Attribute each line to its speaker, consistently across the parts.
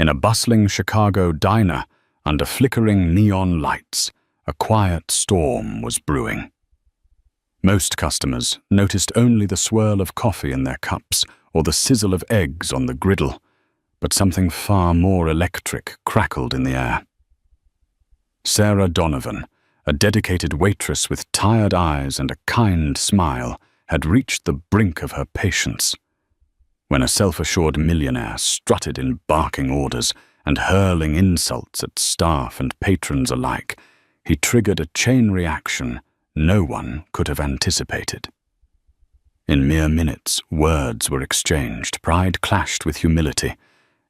Speaker 1: In a bustling Chicago diner, under flickering neon lights, a quiet storm was brewing. Most customers noticed only the swirl of coffee in their cups or the sizzle of eggs on the griddle, but something far more electric crackled in the air. Sarah Donovan, a dedicated waitress with tired eyes and a kind smile, had reached the brink of her patience. When a self-assured millionaire strutted in barking orders and hurling insults at staff and patrons alike, he triggered a chain reaction no one could have anticipated. In mere minutes, words were exchanged, pride clashed with humility,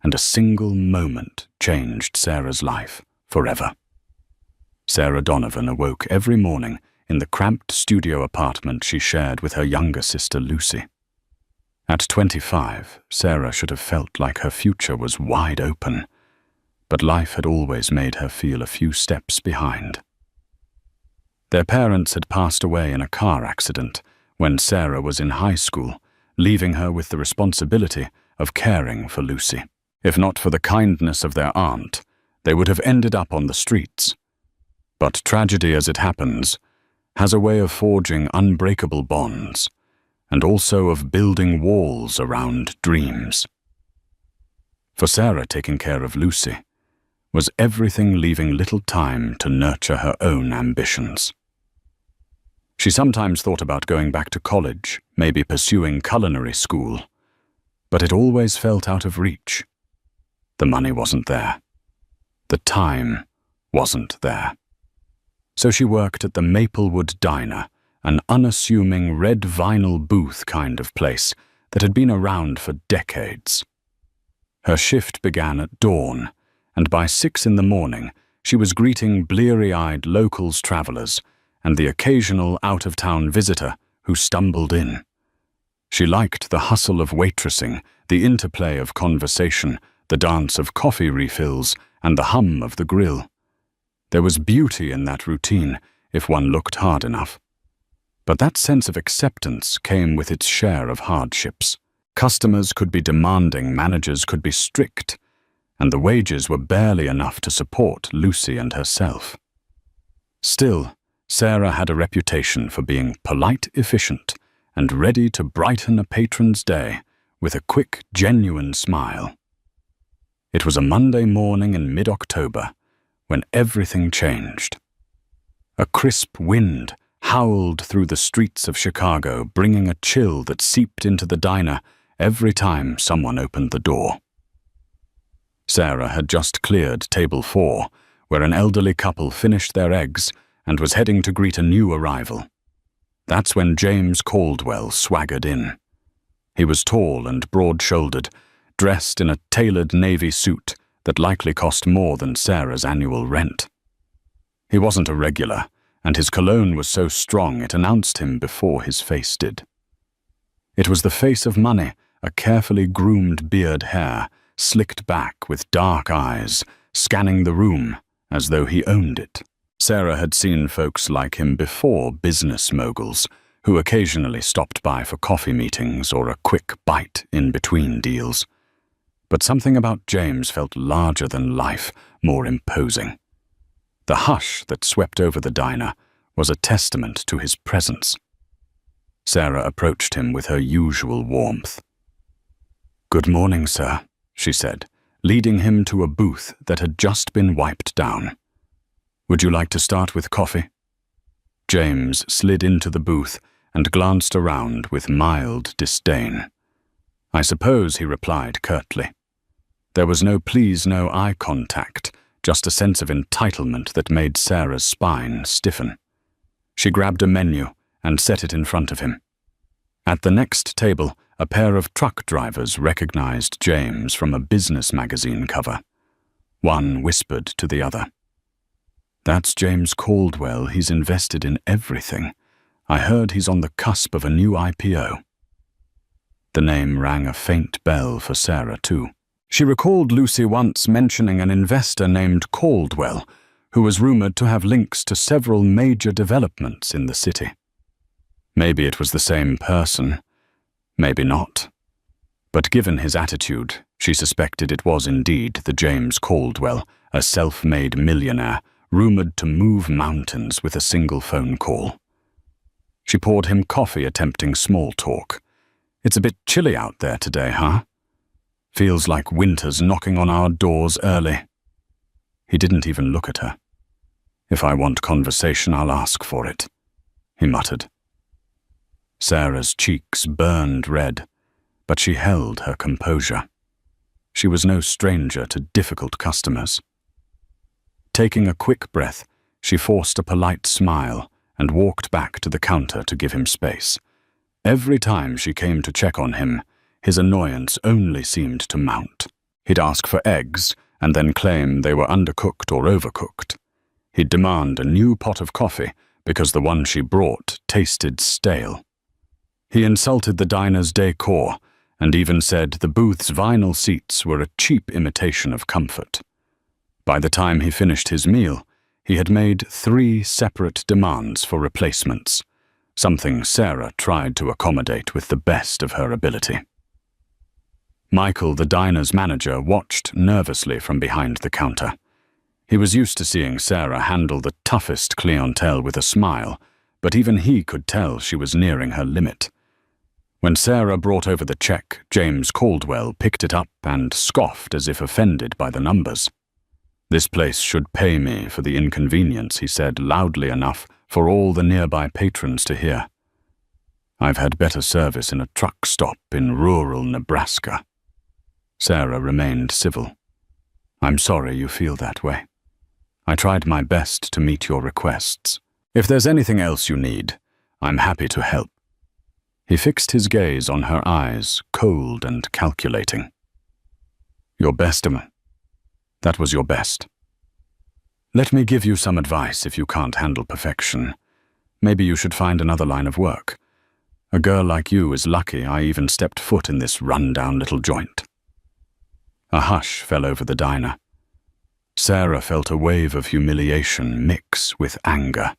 Speaker 1: and a single moment changed Sarah's life forever. Sarah Donovan awoke every morning in the cramped studio apartment she shared with her younger sister Lucy. At 25, Sarah should have felt like her future was wide open, but life had always made her feel a few steps behind. Their parents had passed away in a car accident when Sarah was in high school, leaving her with the responsibility of caring for Lucy. If not for the kindness of their aunt, they would have ended up on the streets. But tragedy, as it happens, has a way of forging unbreakable bonds, and also of building walls around dreams. For Sarah, taking care of Lucy was everything leaving little time to nurture her own ambitions. She sometimes thought about going back to college, maybe pursuing culinary school, but it always felt out of reach. The money wasn't there. The time wasn't there. So she worked at the Maplewood Diner, an unassuming red vinyl booth kind of place that had been around for decades. Her shift began at dawn, and by 6 in the morning she was greeting bleary-eyed locals travelers and the occasional out-of-town visitor who stumbled in. She liked the hustle of waitressing, the interplay of conversation, the dance of coffee refills, and the hum of the grill. There was beauty in that routine if one looked hard enough. But that sense of acceptance came with its share of hardships. Customers could be demanding, managers could be strict, and the wages were barely enough to support Lucy and herself. Still, Sarah had a reputation for being polite, efficient, and ready to brighten a patron's day with a quick, genuine smile. It was a Monday morning in mid-October when everything changed. A crisp wind howled through the streets of Chicago, bringing a chill that seeped into the diner every time someone opened the door. Sarah had just cleared table 4, where an elderly couple finished their eggs and was heading to greet a new arrival. That's when James Caldwell swaggered in. He was tall and broad-shouldered, dressed in a tailored navy suit that likely cost more than Sarah's annual rent. He wasn't a regular, and his cologne was so strong it announced him before his face did. It was the face of money, a carefully groomed beard hair, slicked back with dark eyes, scanning the room as though he owned it. Sarah had seen folks like him before, business moguls, who occasionally stopped by for coffee meetings or a quick bite in between deals. But something about James felt larger than life, more imposing. The hush that swept over the diner was a testament to his presence. Sarah approached him with her usual warmth. "Good morning, sir," she said, leading him to a booth that had just been wiped down. "Would you like to start with coffee?" James slid into the booth and glanced around with mild disdain. "I suppose," he replied curtly. There was no please, no eye contact, just a sense of entitlement that made Sarah's spine stiffen. She grabbed a menu and set it in front of him. At the next table, a pair of truck drivers recognized James from a business magazine cover. One whispered to the other, "That's James Caldwell. He's invested in everything. I heard he's on the cusp of a new IPO." The name rang a faint bell for Sarah, too. She recalled Lucy once mentioning an investor named Caldwell, who was rumored to have links to several major developments in the city. Maybe it was the same person, maybe not. But given his attitude, She suspected it was indeed the James Caldwell, a self-made millionaire, rumored to move mountains with a single phone call. She poured him coffee, attempting small talk. "It's a bit chilly out there today, huh? Feels like winter's knocking on our doors early." He didn't even look at her. "If I want conversation, I'll ask for it," he muttered. Sarah's cheeks burned red, but she held her composure. She was no stranger to difficult customers. Taking a quick breath, she forced a polite smile and walked back to the counter to give him space. Every time she came to check on him, his annoyance only seemed to mount. He'd ask for eggs and then claim they were undercooked or overcooked. He'd demand a new pot of coffee because the one she brought tasted stale. He insulted the diner's decor and even said the booth's vinyl seats were a cheap imitation of comfort. By the time he finished his meal, he had made 3 separate demands for replacements, something Sarah tried to accommodate with the best of her ability. Michael, the diner's manager, watched nervously from behind the counter. He was used to seeing Sarah handle the toughest clientele with a smile, but even he could tell she was nearing her limit. When Sarah brought over the check, James Caldwell picked it up and scoffed as if offended by the numbers. "This place should pay me for the inconvenience," he said loudly enough for all the nearby patrons to hear. "I've had better service in a truck stop in rural Nebraska." Sarah remained civil. "I'm sorry you feel that way. I tried my best to meet your requests. If there's anything else you need, I'm happy to help." He fixed his gaze on her eyes, cold and calculating. "Your best, that was your best. Let me give you some advice if you can't handle perfection. Maybe you should find another line of work. A girl like you is lucky I even stepped foot in this run-down little joint." A hush fell over the diner. Sarah felt a wave of humiliation mix with anger.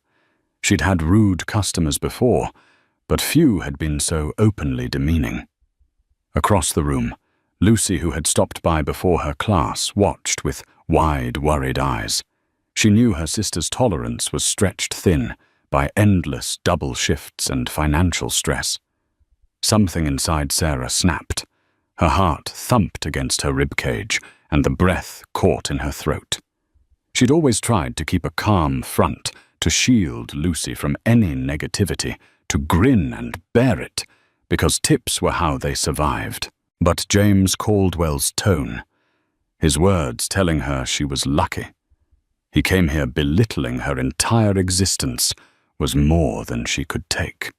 Speaker 1: She'd had rude customers before, but few had been so openly demeaning. Across the room, Lucy, who had stopped by before her class, watched with wide, worried eyes. She knew her sister's tolerance was stretched thin by endless double shifts and financial stress. Something inside Sarah snapped. Her heart thumped against her ribcage, and the breath caught in her throat. She'd always tried to keep a calm front, to shield Lucy from any negativity, to grin and bear it, because tips were how they survived. But James Caldwell's tone, his words telling her she was lucky, he came here belittling her entire existence, was more than she could take.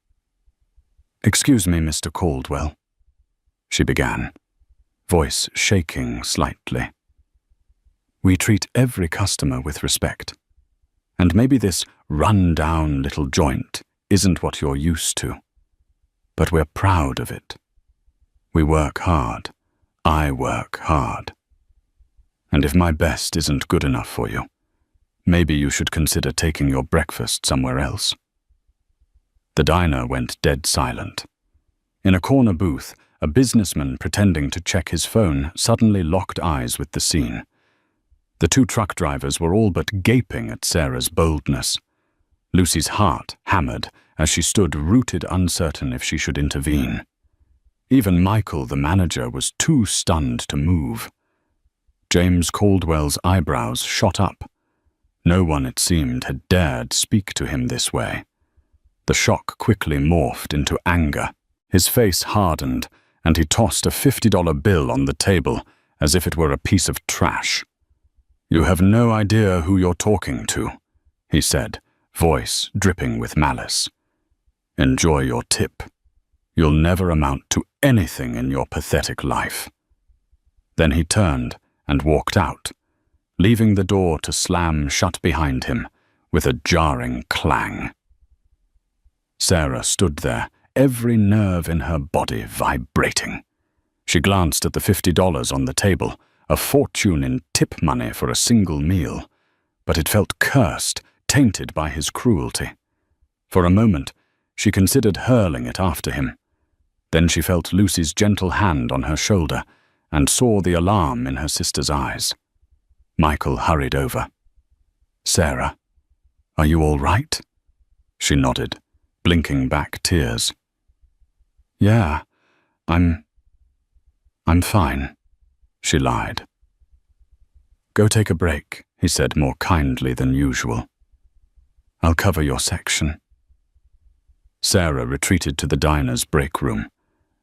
Speaker 1: "Excuse me, Mr. Caldwell," she began, voice shaking slightly. "We treat every customer with respect, and maybe this run-down little joint isn't what you're used to, but we're proud of it. We work hard. I work hard. And if my best isn't good enough for you, maybe you should consider taking your breakfast somewhere else." The diner went dead silent. In a corner booth, a businessman pretending to check his phone suddenly locked eyes with the scene. The 2 truck drivers were all but gaping at Sarah's boldness. Lucy's heart hammered as she stood rooted, uncertain if she should intervene. Even Michael, the manager, was too stunned to move. James Caldwell's eyebrows shot up. No one, it seemed, had dared speak to him this way. The shock quickly morphed into anger. His face hardened, and he tossed a $50 bill on the table as if it were a piece of trash. "You have no idea who you're talking to," he said, voice dripping with malice. "Enjoy your tip. You'll never amount to anything in your pathetic life." Then he turned and walked out, leaving the door to slam shut behind him with a jarring clang. Sarah stood there, every nerve in her body vibrating. She glanced at the $50 on the table, a fortune in tip money for a single meal, but it felt cursed, tainted by his cruelty. For a moment, she considered hurling it after him. Then she felt Lucy's gentle hand on her shoulder, and saw the alarm in her sister's eyes. Michael hurried over. "Sarah, are you all right?" She nodded, blinking back tears. "Yeah, I'm fine," she lied. "Go take a break," he said more kindly than usual. "I'll cover your section." Sarah retreated to the diner's break room.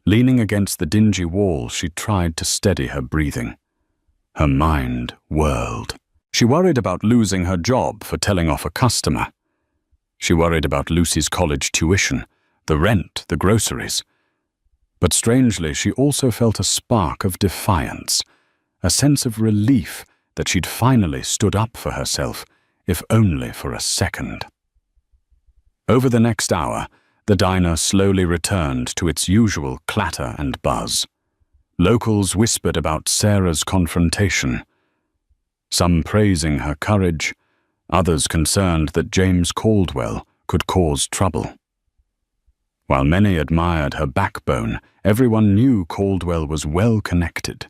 Speaker 1: Leaning against the dingy wall, she tried to steady her breathing. Her mind whirled. She worried about losing her job for telling off a customer. She worried about Lucy's college tuition, the rent, the groceries. But strangely, she also felt a spark of defiance, a sense of relief that she'd finally stood up for herself, if only for a second. Over the next hour, the diner slowly returned to its usual clatter and buzz. Locals whispered about Sarah's confrontation, some praising her courage, others concerned that James Caldwell could cause trouble. While many admired her backbone, everyone knew Caldwell was well connected.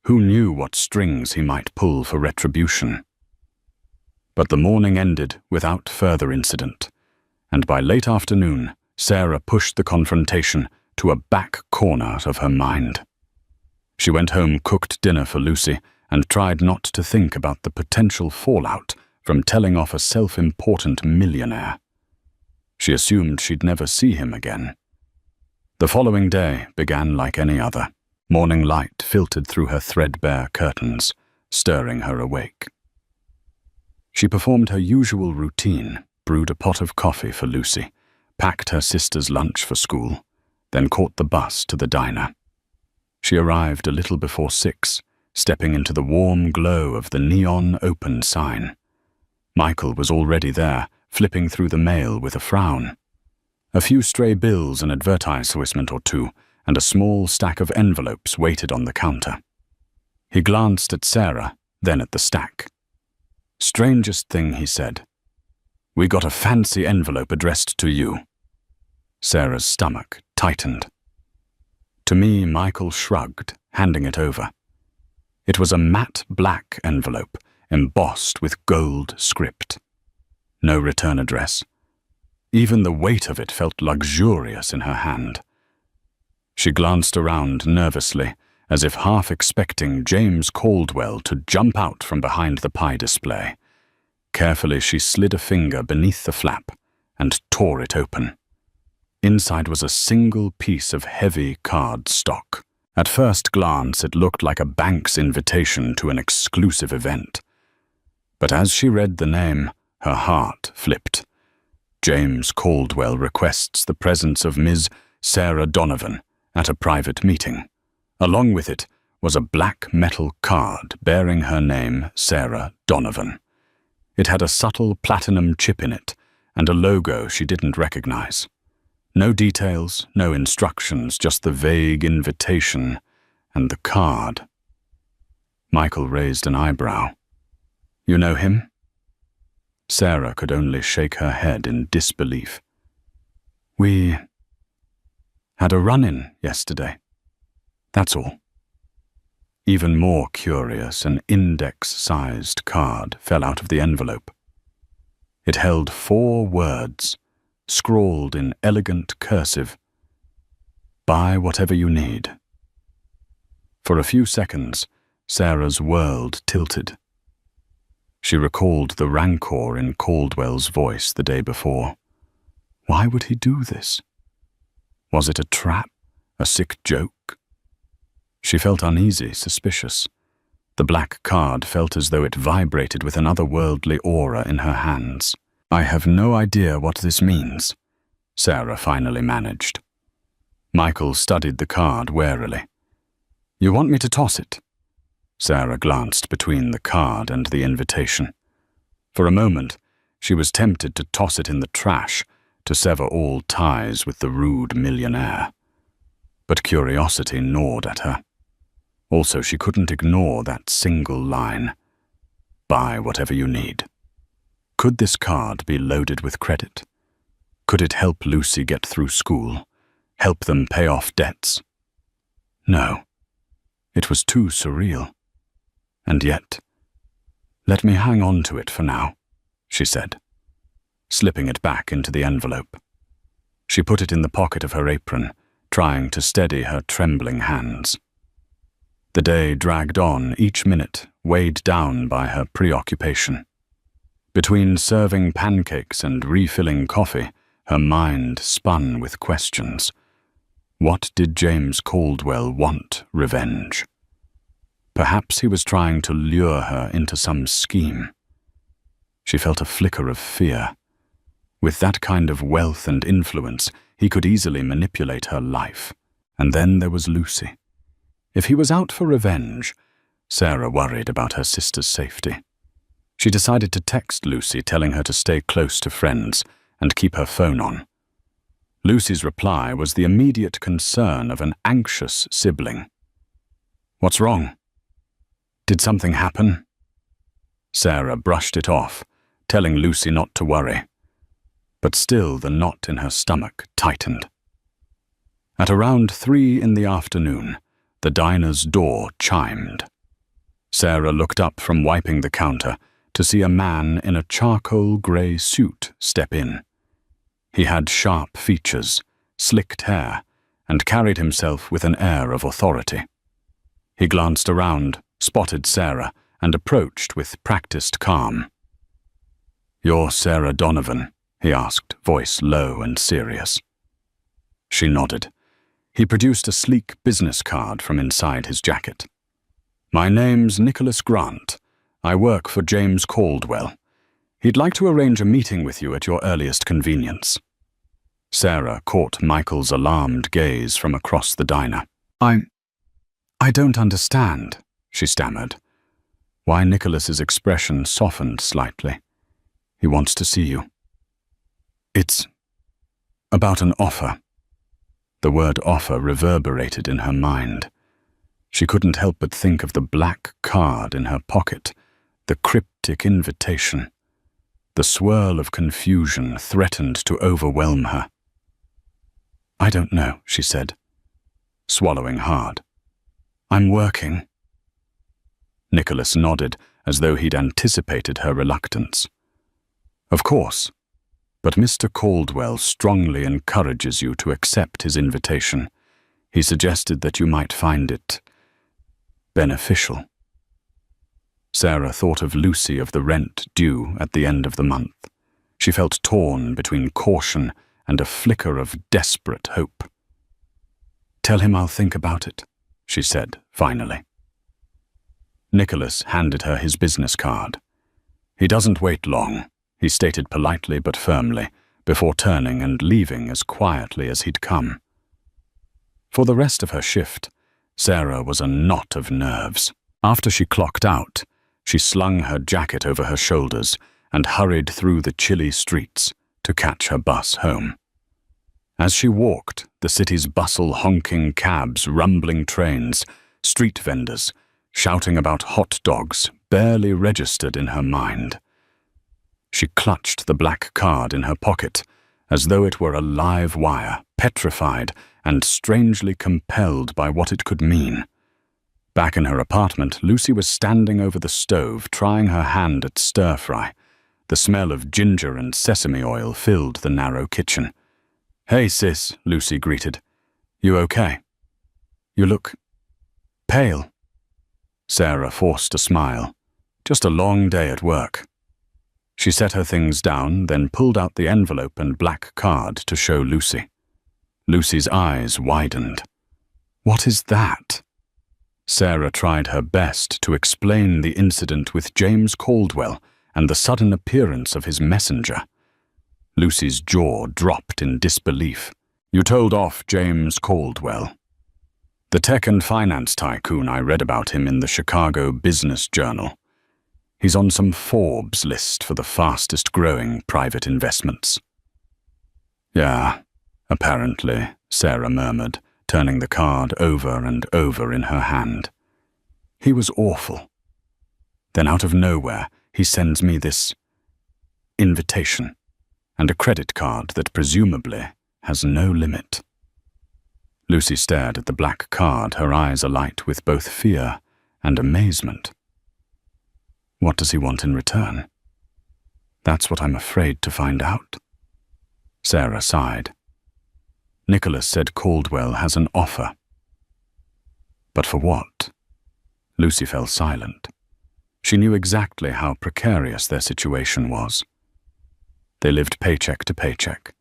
Speaker 1: Who knew what strings he might pull for retribution? But the morning ended without further incident, and by late afternoon, Sarah pushed the confrontation to a back corner of her mind. She went home, cooked dinner for Lucy, and tried not to think about the potential fallout from telling off a self-important millionaire. She assumed she'd never see him again. The following day began like any other. Morning light filtered through her threadbare curtains, stirring her awake. She performed her usual routine, brewed a pot of coffee for Lucy, packed her sister's lunch for school, then caught the bus to the diner. She arrived a little before 6, stepping into the warm glow of the neon open sign. Michael was already there, flipping through the mail with a frown. A few stray bills, an advertisement or two, and a small stack of envelopes waited on the counter. He glanced at Sarah, then at the stack. "Strangest thing," he said. "We got a fancy envelope addressed to you." Sarah's stomach tightened. To me, Michael shrugged, handing it over. It was a matte black envelope, embossed with gold script. No return address. Even the weight of it felt luxurious in her hand. She glanced around nervously, as if half expecting James Caldwell to jump out from behind the pie display. Carefully, she slid a finger beneath the flap and tore it open. Inside was a single piece of heavy card stock. At first glance, it looked like a bank's invitation to an exclusive event. But as she read the name, her heart flipped. James Caldwell requests the presence of Ms. Sarah Donovan at a private meeting. Along with it was a black metal card bearing her name, Sarah Donovan. It had a subtle platinum chip in it and a logo she didn't recognize. No details, no instructions, just the vague invitation and the card. Michael raised an eyebrow. "You know him?" Sarah could only shake her head in disbelief. "We had a run-in yesterday. That's all." Even more curious, an index-sized card fell out of the envelope. It held 4 words, scrawled in elegant cursive. "Buy whatever you need." For a few seconds, Sarah's world tilted. She recalled the rancor in Caldwell's voice the day before. Why would he do this? Was it a trap, a sick joke? She felt uneasy, suspicious. The black card felt as though it vibrated with an otherworldly aura in her hands. "I have no idea what this means," Sarah finally managed. Michael studied the card warily. "You want me to toss it?" Sarah glanced between the card and the invitation. For a moment, she was tempted to toss it in the trash, to sever all ties with the rude millionaire. But curiosity gnawed at her. Also, she couldn't ignore that single line, "Buy whatever you need." Could this card be loaded with credit? Could it help Lucy get through school? Help them pay off debts? No. It was too surreal. And yet, "Let me hang on to it for now," she said, slipping it back into the envelope. She put it in the pocket of her apron, trying to steady her trembling hands. The day dragged on, each minute weighed down by her preoccupation. Between serving pancakes and refilling coffee, her mind spun with questions. What did James Caldwell want revenge? Perhaps he was trying to lure her into some scheme. She felt a flicker of fear. With that kind of wealth and influence, he could easily manipulate her life. And then there was Lucy. If he was out for revenge, Sarah worried about her sister's safety. She decided to text Lucy, telling her to stay close to friends and keep her phone on. Lucy's reply was the immediate concern of an anxious sibling. "What's wrong? Did something happen?" Sarah brushed it off, telling Lucy not to worry. But still the knot in her stomach tightened. At around 3 in the afternoon, the diner's door chimed. Sarah looked up from wiping the counter to see a man in a charcoal grey suit step in. He had sharp features, slicked hair, and carried himself with an air of authority. He glanced around, spotted Sarah, and approached with practiced calm. "You're Sarah Donovan?" he asked, voice low and serious. She nodded. He produced a sleek business card from inside his jacket. "My name's Nicholas Grant. I work for James Caldwell. He'd like to arrange a meeting with you at your earliest convenience." Sarah caught Michael's alarmed gaze from across the diner. I don't understand," she stammered. Why Nicholas's expression softened slightly. "He wants to see you." "It's about an offer." The word offer reverberated in her mind. She couldn't help but think of the black card in her pocket, the cryptic invitation. The swirl of confusion threatened to overwhelm her. "I don't know," she said, swallowing hard. "I'm working." Nicholas nodded, as though he'd anticipated her reluctance. "Of course, but Mr. Caldwell strongly encourages you to accept his invitation. He suggested that you might find it beneficial." Sarah thought of Lucy, of the rent due at the end of the month. She felt torn between caution and a flicker of desperate hope. "Tell him I'll think about it," she said, finally. Nicholas handed her his business card. "He doesn't wait long," he stated politely but firmly, before turning and leaving as quietly as he'd come. For the rest of her shift, Sarah was a knot of nerves. After she clocked out, she slung her jacket over her shoulders and hurried through the chilly streets to catch her bus home. As she walked, the city's bustle, honking cabs, rumbling trains, street vendors, shouting about hot dogs, barely registered in her mind. She clutched the black card in her pocket, as though it were a live wire, petrified and strangely compelled by what it could mean. Back in her apartment, Lucy was standing over the stove, trying her hand at stir-fry. The smell of ginger and sesame oil filled the narrow kitchen. "Hey, sis," Lucy greeted. "You okay? You look pale." Sarah forced a smile. "Just a long day at work." She set her things down, then pulled out the envelope and black card to show Lucy. Lucy's eyes widened. "What is that?" Sarah tried her best to explain the incident with James Caldwell and the sudden appearance of his messenger. Lucy's jaw dropped in disbelief. "You told off James Caldwell." "The tech and finance tycoon. I read about him in the Chicago Business Journal. He's on some Forbes list for the fastest-growing private investments." "Yeah, apparently," Sarah murmured, turning the card over and over in her hand. "He was awful. Then out of nowhere, he sends me this invitation and a credit card that presumably has no limit." Lucy stared at the black card, her eyes alight with both fear and amazement. What does he want in return? That's what I'm afraid to find out. Sarah sighed. Nicholas said Caldwell has an offer. But for what? Lucy fell silent. She knew exactly how precarious their situation was. They lived paycheck to paycheck.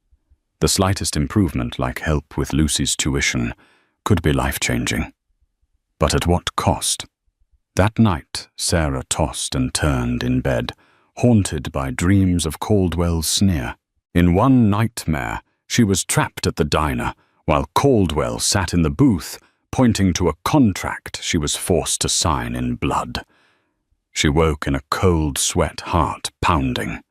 Speaker 1: The slightest improvement, like help with Lucy's tuition, could be life-changing. But at what cost? That night, Sarah tossed and turned in bed, haunted by dreams of Caldwell's sneer. In one nightmare, she was trapped at the diner, while Caldwell sat in the booth, pointing to a contract she was forced to sign in blood. She woke in a cold sweat, heart pounding.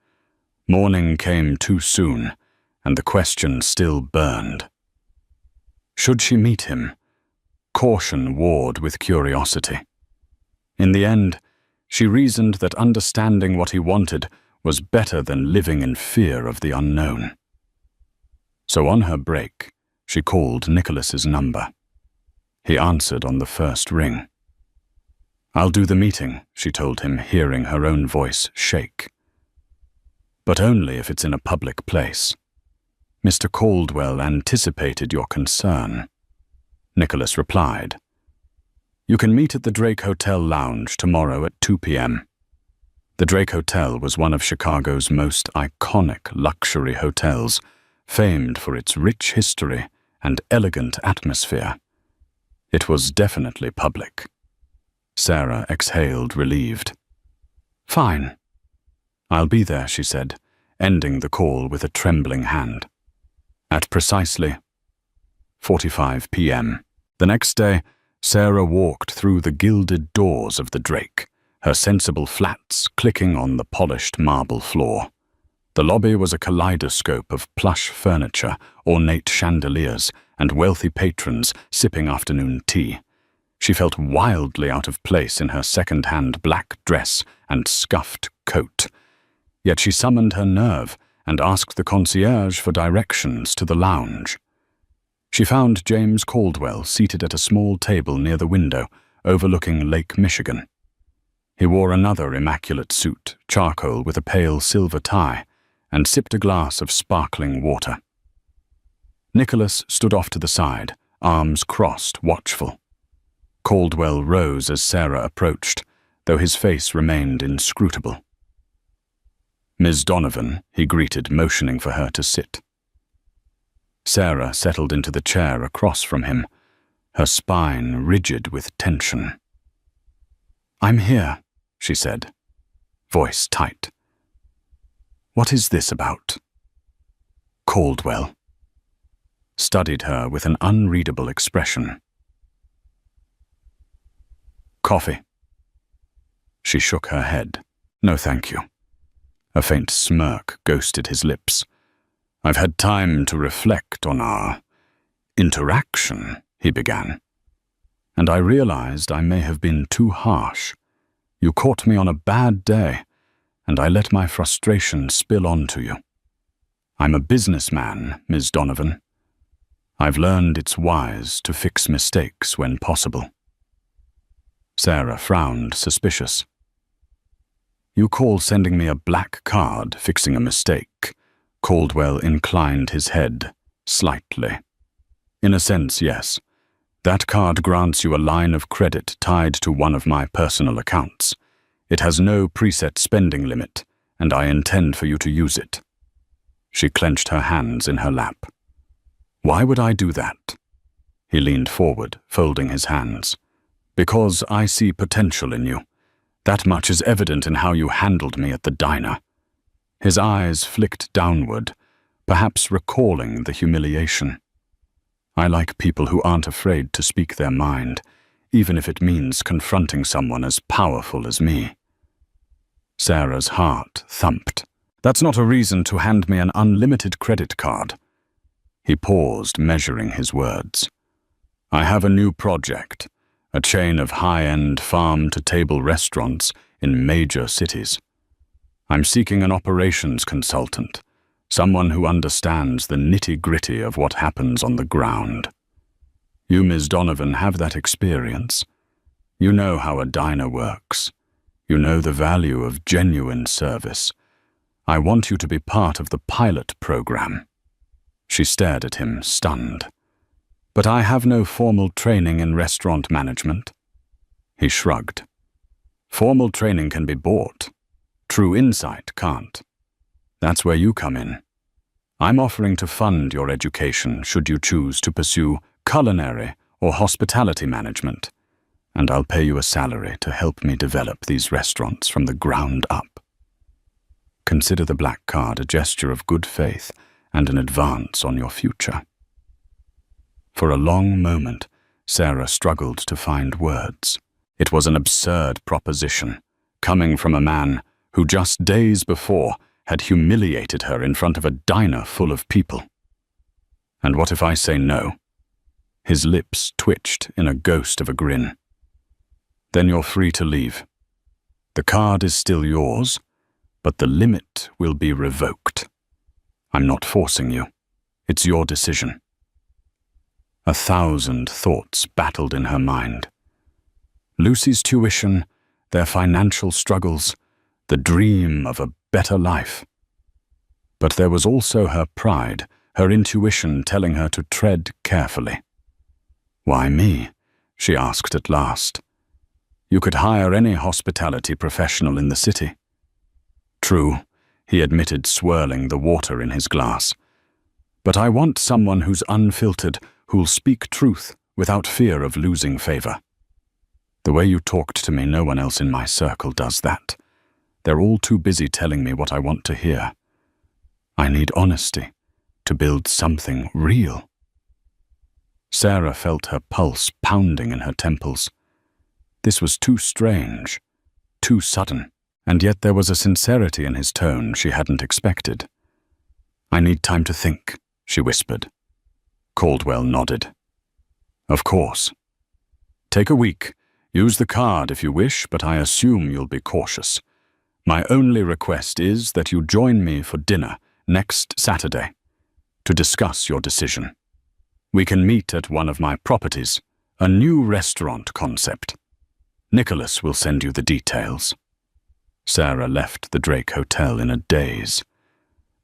Speaker 1: Morning came too soon, and the question still burned. Should she meet him? Caution warred with curiosity. In the end, she reasoned that understanding what he wanted was better than living in fear of the unknown. So on her break, she called Nicholas's number. He answered on the first ring. "I'll do the meeting," she told him, hearing her own voice shake. "But only if it's in a public place. Mr. Caldwell anticipated your concern." Nicholas replied, "You can meet at the Drake Hotel Lounge tomorrow at 2 p.m. The Drake Hotel was one of Chicago's most iconic luxury hotels, famed for its rich history and elegant atmosphere. It was definitely public. Sarah exhaled, relieved. "Fine. I'll be there," she said, ending the call with a trembling hand. At precisely 4:45 p.m. The next day, Sarah walked through the gilded doors of the Drake, her sensible flats clicking on the polished marble floor. The lobby was a kaleidoscope of plush furniture, ornate chandeliers, and wealthy patrons sipping afternoon tea. She felt wildly out of place in her second-hand black dress and scuffed coat. Yet she summoned her nerve and asked the concierge for directions to the lounge. She found James Caldwell seated at a small table near the window, overlooking Lake Michigan. He wore another immaculate suit, charcoal with a pale silver tie, and sipped a glass of sparkling water. Nicholas stood off to the side, arms crossed, watchful. Caldwell rose as Sarah approached, though his face remained inscrutable. "Ms. Donovan," he greeted, motioning for her to sit. Sarah settled into the chair across from him, her spine rigid with tension. "I'm here," she said, voice tight. "What is this about?" Caldwell studied her with an unreadable expression. "Coffee." She shook her head. "No, thank you." A faint smirk ghosted his lips. "I've had time to reflect on our interaction," he began. "And I realized I may have been too harsh. You caught me on a bad day, and I let my frustration spill onto you. I'm a businessman, Ms. Donovan. I've learned it's wise to fix mistakes when possible." Sarah frowned, suspicious. "You call sending me a black card fixing a mistake?" Caldwell inclined his head slightly. "In a sense, yes. That card grants you a line of credit tied to one of my personal accounts. It has no preset spending limit, and I intend for you to use it." She clenched her hands in her lap. "Why would I do that?" He leaned forward, folding his hands. "Because I see potential in you. That much is evident in how you handled me at the diner." His eyes flicked downward, perhaps recalling the humiliation. "I like people who aren't afraid to speak their mind, even if it means confronting someone as powerful as me." Sarah's heart thumped. "That's not a reason to hand me an unlimited credit card." He paused, measuring his words. "I have a new project, a chain of high-end farm-to-table restaurants in major cities. I'm seeking an operations consultant, someone who understands the nitty-gritty of what happens on the ground." You, Ms. Donovan, have that experience. You know how a diner works. You know the value of genuine service. I want you to be part of the pilot program." She stared at him, stunned. "But I have no formal training in restaurant management." He shrugged. "Formal training can be bought. True insight can't. That's where you come in. I'm offering to fund your education should you choose to pursue culinary or hospitality management, and I'll pay you a salary to help me develop these restaurants from the ground up. Consider the black card a gesture of good faith and an advance on your future." For a long moment, Sarah struggled to find words. It was an absurd proposition, coming from a man who just days before had humiliated her in front of a diner full of people. "And what if I say no?" His lips twitched in a ghost of a grin. "Then you're free to leave. The card is still yours, but the limit will be revoked. I'm not forcing you. It's your decision." 1,000 thoughts battled in her mind. Lucy's tuition, their financial struggles, the dream of a better life. But there was also her pride, her intuition telling her to tread carefully. "Why me?" she asked at last. "You could hire any hospitality professional in the city." "True," he admitted, swirling the water in his glass. "But I want someone who's unfiltered, who'll speak truth without fear of losing favor. The way you talked to me, no one else in my circle does that. They're all too busy telling me what I want to hear. I need honesty to build something real." Sarah felt her pulse pounding in her temples. This was too strange, too sudden, and yet there was a sincerity in his tone she hadn't expected. "I need time to think," she whispered. Caldwell nodded. "Of course. Take a week. Use the card if you wish, but I assume you'll be cautious. My only request is that you join me for dinner next Saturday to discuss your decision. We can meet at one of my properties, a new restaurant concept. Nicholas will send you the details." Sarah left the Drake Hotel in a daze.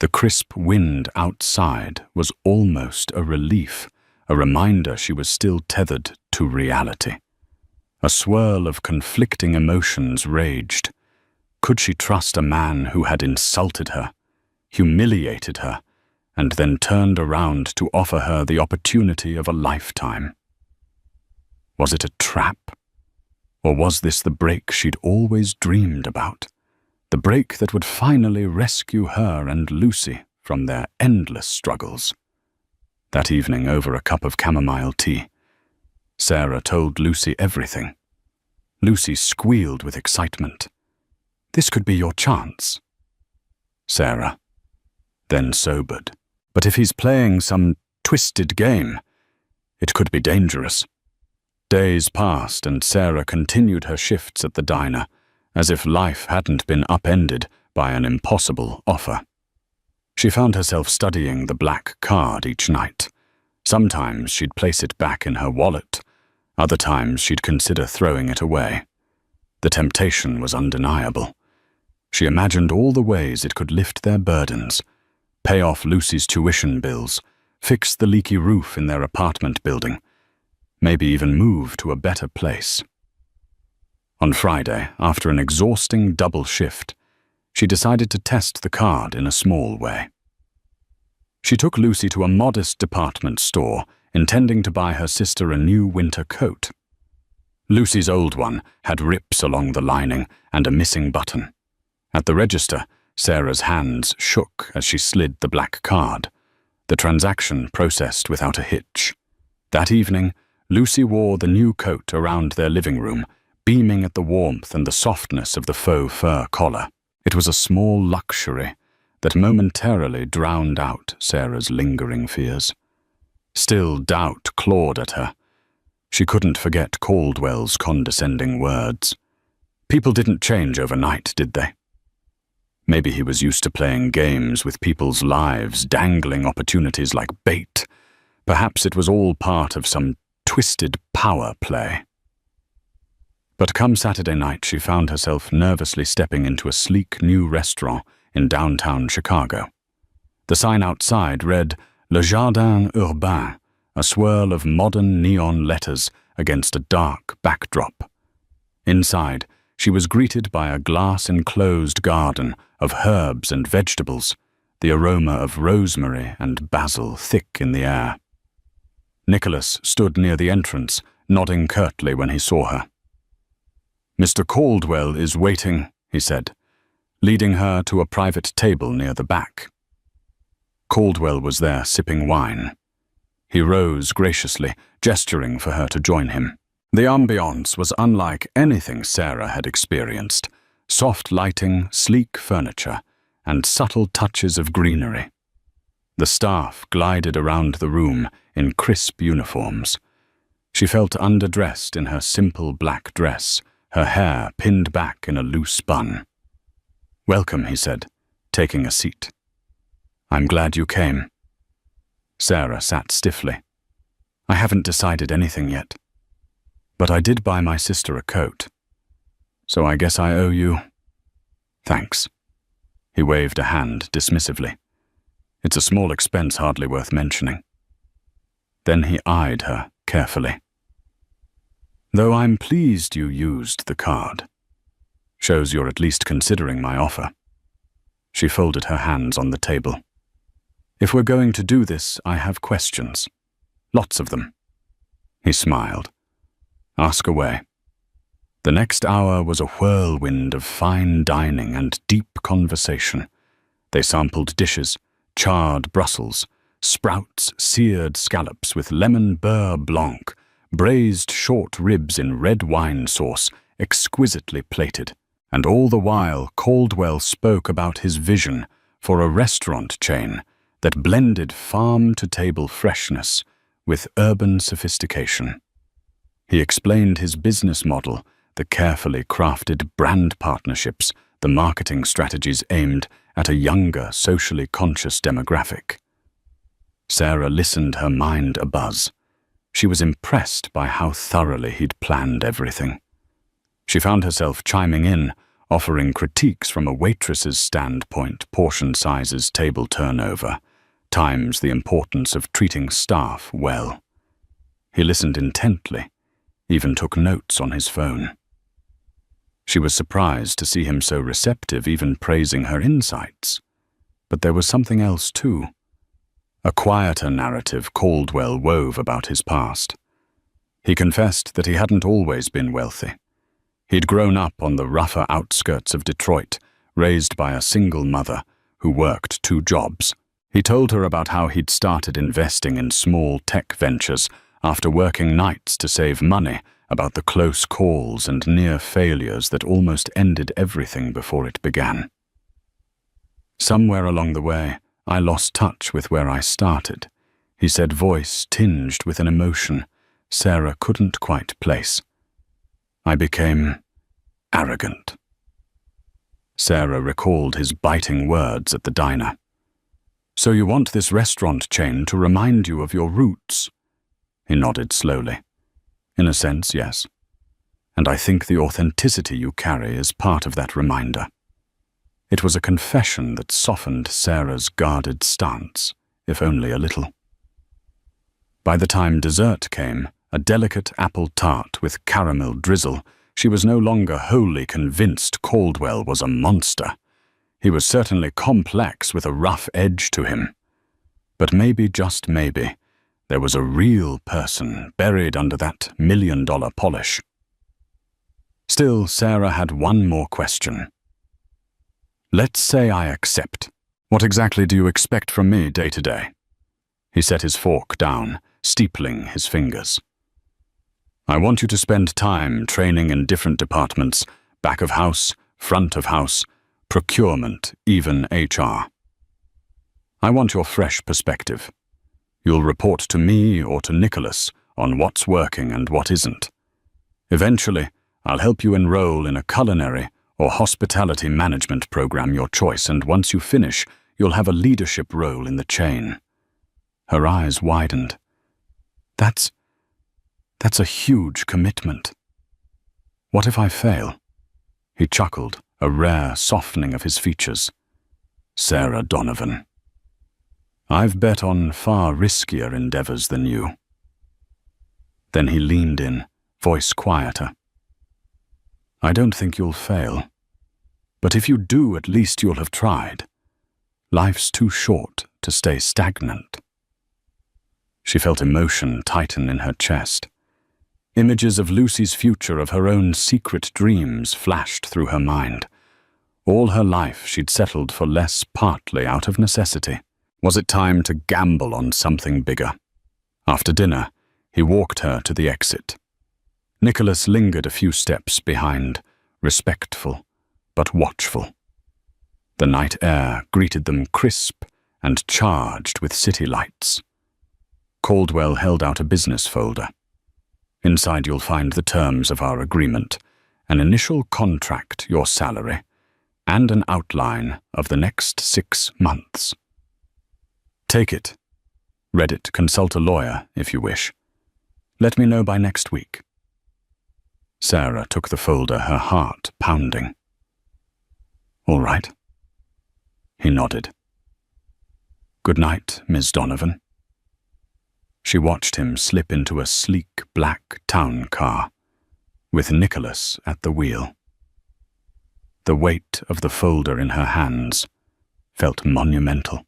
Speaker 1: The crisp wind outside was almost a relief, a reminder she was still tethered to reality. A swirl of conflicting emotions raged. Could she trust a man who had insulted her, humiliated her, and then turned around to offer her the opportunity of a lifetime? Was it a trap? Or was this the break she'd always dreamed about? The break that would finally rescue her and Lucy from their endless struggles. That evening, over a cup of chamomile tea, Sarah told Lucy everything. Lucy squealed with excitement. "This could be your chance." Sarah then sobered. "But if he's playing some twisted game, it could be dangerous." Days passed and Sarah continued her shifts at the diner, as if life hadn't been upended by an impossible offer. She found herself studying the black card each night. Sometimes she'd place it back in her wallet. Other times she'd consider throwing it away. The temptation was undeniable. She imagined all the ways it could lift their burdens, pay off Lucy's tuition bills, fix the leaky roof in their apartment building, maybe even move to a better place. On Friday, after an exhausting double shift, she decided to test the card in a small way. She took Lucy to a modest department store, intending to buy her sister a new winter coat. Lucy's old one had rips along the lining and a missing button. At the register, Sarah's hands shook as she slid the black card. The transaction processed without a hitch. That evening, Lucy wore the new coat around their living room, beaming at the warmth and the softness of the faux fur collar. It was a small luxury that momentarily drowned out Sarah's lingering fears. Still, doubt clawed at her. She couldn't forget Caldwell's condescending words. People didn't change overnight, did they? Maybe he was used to playing games with people's lives, dangling opportunities like bait. Perhaps it was all part of some twisted power play. But come Saturday night, she found herself nervously stepping into a sleek new restaurant in downtown Chicago. The sign outside read Le Jardin Urbain, a swirl of modern neon letters against a dark backdrop. Inside, she was greeted by a glass-enclosed garden of herbs and vegetables, the aroma of rosemary and basil thick in the air. Nicholas stood near the entrance, nodding curtly when he saw her. "Mr. Caldwell is waiting," he said, leading her to a private table near the back. Caldwell was there sipping wine. He rose graciously, gesturing for her to join him. The ambiance was unlike anything Sarah had experienced: soft lighting, sleek furniture, and subtle touches of greenery. The staff glided around the room in crisp uniforms. She felt underdressed in her simple black dress, her hair pinned back in a loose bun. "Welcome," he said, taking a seat. "I'm glad you came." Sarah sat stiffly. "I haven't decided anything yet. But I did buy my sister a coat. So I guess I owe you—" "Thanks." He waved a hand dismissively. "It's a small expense hardly worth mentioning." Then he eyed her carefully. "Though I'm pleased you used the card. Shows you're at least considering my offer." She folded her hands on the table. "If we're going to do this, I have questions. Lots of them." He smiled. "Ask away." The next hour was a whirlwind of fine dining and deep conversation. They sampled dishes, charred Brussels, sprouts, seared scallops with lemon beurre blanc, braised short ribs in red wine sauce, exquisitely plated. And all the while, Caldwell spoke about his vision for a restaurant chain that blended farm-to-table freshness with urban sophistication. He explained his business model, the carefully crafted brand partnerships, the marketing strategies aimed at a younger, socially conscious demographic. Sarah listened, her mind abuzz. She was impressed by how thoroughly he'd planned everything. She found herself chiming in, offering critiques from a waitress's standpoint: portion sizes, table turnover, times the importance of treating staff well. He listened intently, even took notes on his phone. She was surprised to see him so receptive, even praising her insights. But there was something else too. A quieter narrative Caldwell wove about his past. He confessed that he hadn't always been wealthy. He'd grown up on the rougher outskirts of Detroit, raised by a single mother who worked 2 jobs. He told her about how he'd started investing in small tech ventures after working nights to save money, about the close calls and near failures that almost ended everything before it began. "Somewhere along the way, I lost touch with where I started," he said, voice tinged with an emotion Sarah couldn't quite place. "I became arrogant." Sarah recalled his biting words at the diner. "So you want this restaurant chain to remind you of your roots?" He nodded slowly. "In a sense, yes. And I think the authenticity you carry is part of that reminder." It was a confession that softened Sarah's guarded stance, if only a little. By the time dessert came, a delicate apple tart with caramel drizzle, she was no longer wholly convinced Caldwell was a monster. He was certainly complex with a rough edge to him. But maybe, just maybe, there was a real person buried under that $1,000,000 polish. Still, Sarah had one more question. "Let's say I accept. What exactly do you expect from me day to day?" He set his fork down, steepling his fingers. "I want you to spend time training in different departments: back of house, front of house, procurement, even HR. I want your fresh perspective. You'll report to me or to Nicholas on what's working and what isn't. Eventually, I'll help you enroll in a culinary or hospitality management program, your choice, and once you finish, you'll have a leadership role in the chain." Her eyes widened. That's a huge commitment. What if I fail? He chuckled, a rare softening of his features. Sarah Donovan. I've bet on far riskier endeavors than you. Then he leaned in, voice quieter. I don't think you'll fail. But if you do, at least you'll have tried. Life's too short to stay stagnant. She felt emotion tighten in her chest. Images of Lucy's future, of her own secret dreams, flashed through her mind. All her life she'd settled for less, partly out of necessity. Was it time to gamble on something bigger? After dinner, he walked her to the exit. Nicholas lingered a few steps behind, respectful but watchful. The night air greeted them crisp and charged with city lights. Caldwell held out a business folder. Inside you'll find the terms of our agreement, an initial contract, your salary, and an outline of the next 6 months. Take it. Read it, consult a lawyer if you wish. Let me know by next week. Sarah took the folder, her heart pounding. All right. He nodded. Good night, Miss Donovan. She watched him slip into a sleek black town car, with Nicholas at the wheel. The weight of the folder in her hands felt monumental.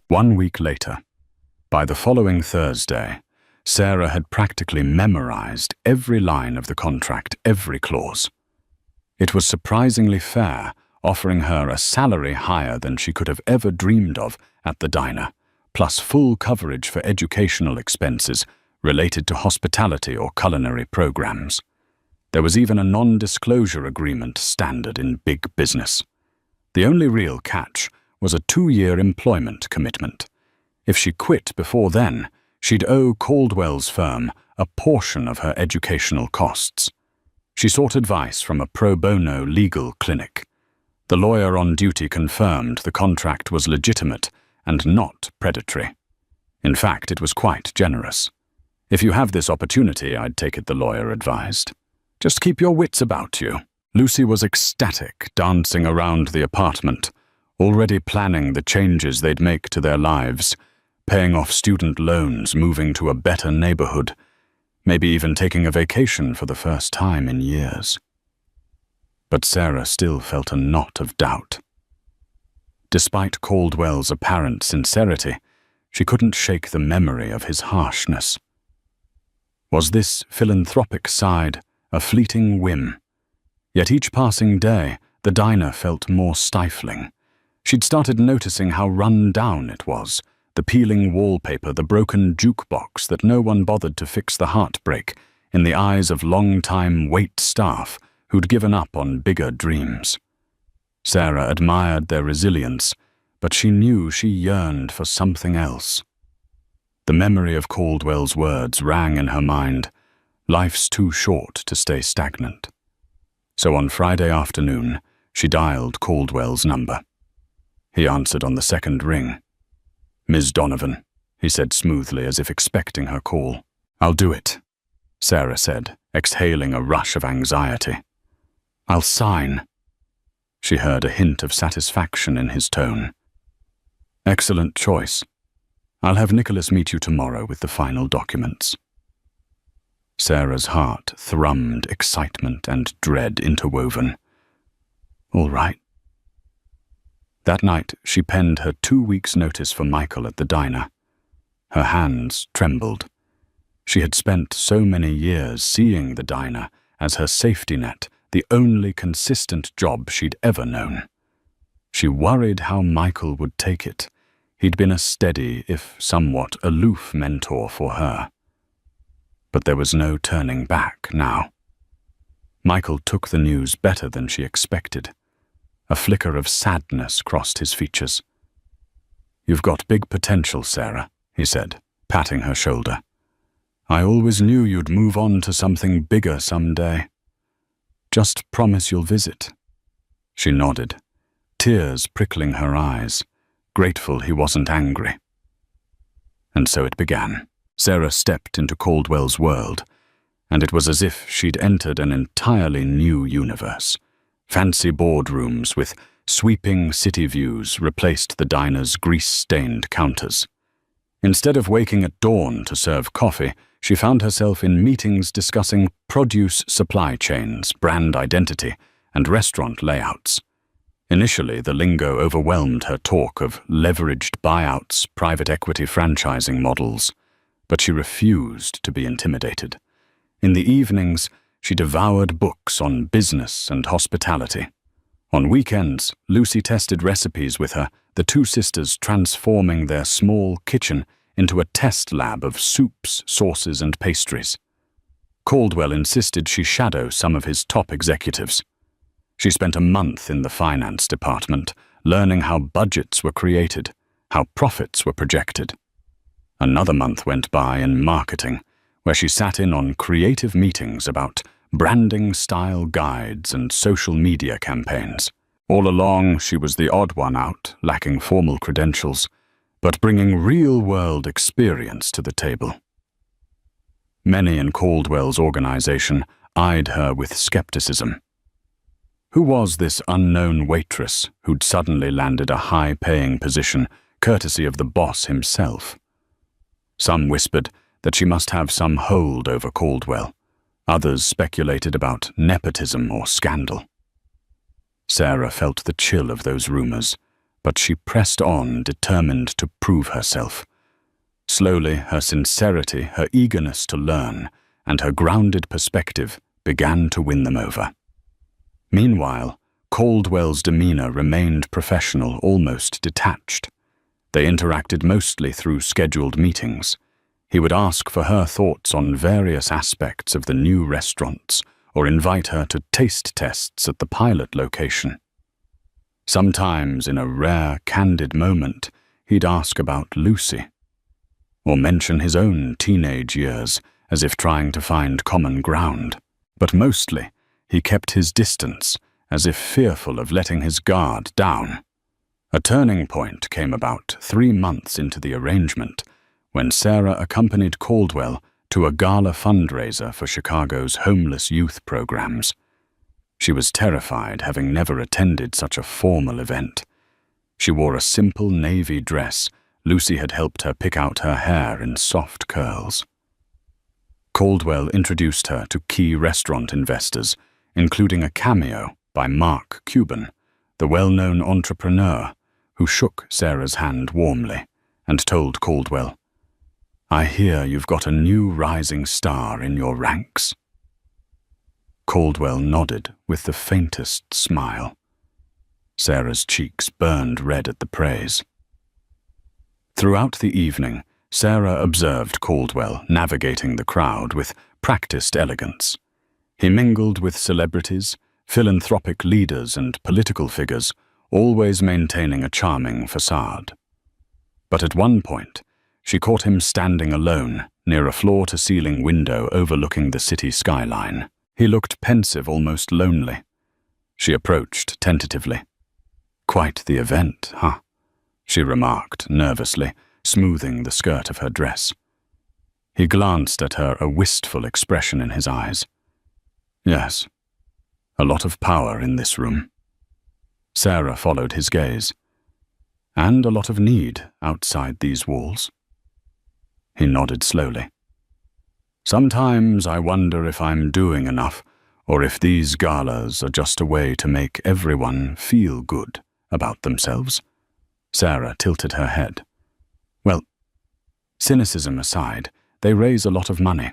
Speaker 1: One week later, by the following Thursday, Sarah had practically memorized every line of the contract, every clause. It was surprisingly fair, offering her a salary higher than she could have ever dreamed of at the diner, plus full coverage for educational expenses related to hospitality or culinary programs. There was even a non-disclosure agreement standard in big business. The only real catch was a 2-year employment commitment. If she quit before then, she'd owe Caldwell's firm a portion of her educational costs. She sought advice from a pro bono legal clinic. The lawyer on duty confirmed the contract was legitimate and not predatory. In fact, it was quite generous. If you have this opportunity, I'd take it, the lawyer advised. Just keep your wits about you. Lucy was ecstatic, dancing around the apartment, already planning the changes they'd make to their lives, paying off student loans, moving to a better neighborhood, maybe even taking a vacation for the first time in years. But Sarah still felt a knot of doubt. Despite Caldwell's apparent sincerity, she couldn't shake the memory of his harshness. Was this philanthropic side a fleeting whim? Yet each passing day, the diner felt more stifling. She'd started noticing how run down it was, the peeling wallpaper, the broken jukebox that no one bothered to fix the heartbreak in the eyes of long-time wait staff who'd given up on bigger dreams. Sarah admired their resilience, but she knew she yearned for something else. The memory of Caldwell's words rang in her mind. Life's too short to stay stagnant. So on Friday afternoon, she dialed Caldwell's number. He answered on the second ring. Ms. Donovan, he said smoothly, as if expecting her call. I'll do it, Sarah said, exhaling a rush of anxiety. I'll sign. She heard a hint of satisfaction in his tone. Excellent choice. I'll have Nicholas meet you tomorrow with the final documents. Sarah's heart thrummed, excitement and dread interwoven. All right. That night, she penned her 2 weeks' notice for Michael at the diner. Her hands trembled. She had spent so many years seeing the diner as her safety net, the only consistent job she'd ever known. She worried how Michael would take it. He'd been a steady, if somewhat aloof mentor for her. But there was no turning back now. Michael took the news better than she expected. A flicker of sadness crossed his features. You've got big potential, Sarah, he said, patting her shoulder. I always knew you'd move on to something bigger someday. Just promise you'll visit. She nodded, tears prickling her eyes, grateful he wasn't angry. And so it began. Sarah stepped into Caldwell's world, and it was as if she'd entered an entirely new universe. Fancy boardrooms with sweeping city views replaced the diner's grease-stained counters. Instead of waking at dawn to serve coffee, she found herself in meetings discussing produce supply chains, brand identity, and restaurant layouts. Initially, the lingo overwhelmed her talk of leveraged buyouts, private equity franchising models, but she refused to be intimidated. In the evenings, she devoured books on business and hospitality. On weekends, Lucy tested recipes with her, the two sisters transforming their small kitchen into a test lab of soups, sauces, and pastries. Caldwell insisted she shadow some of his top executives. She spent a month in the finance department, learning how budgets were created, how profits were projected. Another month went by in marketing, where she sat in on creative meetings about branding style guides and social media campaigns. All along, she was the odd one out, lacking formal credentials, but bringing real-world experience to the table. Many in Caldwell's organization eyed her with skepticism. Who was this unknown waitress who'd suddenly landed a high-paying position, courtesy of the boss himself? Some whispered that she must have some hold over Caldwell. Others speculated about nepotism or scandal. Sarah felt the chill of those rumors, but she pressed on, determined to prove herself. Slowly, her sincerity, her eagerness to learn, and her grounded perspective began to win them over. Meanwhile, Caldwell's demeanor remained professional, almost detached. They interacted mostly through scheduled meetings. He would ask for her thoughts on various aspects of the new restaurants, or invite her to taste tests at the pilot location. Sometimes, in a rare, candid moment, he'd ask about Lucy, or mention his own teenage years, as if trying to find common ground. But mostly, he kept his distance, as if fearful of letting his guard down. A turning point came about 3 months into the arrangement, when Sarah accompanied Caldwell to a gala fundraiser for Chicago's homeless youth programs. She was terrified, having never attended such a formal event. She wore a simple navy dress. Lucy had helped her pick out her hair in soft curls. Caldwell introduced her to key restaurant investors, including a cameo by Mark Cuban, the well-known entrepreneur, who shook Sarah's hand warmly and told Caldwell, "I hear you've got a new rising star in your ranks." Caldwell nodded with the faintest smile. Sarah's cheeks burned red at the praise. Throughout the evening, Sarah observed Caldwell navigating the crowd with practiced elegance. He mingled with celebrities, philanthropic leaders, and political figures, always maintaining a charming facade. But at one point, she caught him standing alone near a floor-to-ceiling window overlooking the city skyline. He looked pensive, almost lonely. She approached tentatively. "Quite the event, huh?" she remarked nervously, smoothing the skirt of her dress. He glanced at her, a wistful expression in his eyes. "Yes, a lot of power in this room." Sarah followed his gaze. "And a lot of need outside these walls." He nodded slowly. "Sometimes I wonder if I'm doing enough, or if these galas are just a way to make everyone feel good about themselves." Sarah tilted her head. "Well, cynicism aside, they raise a lot of money.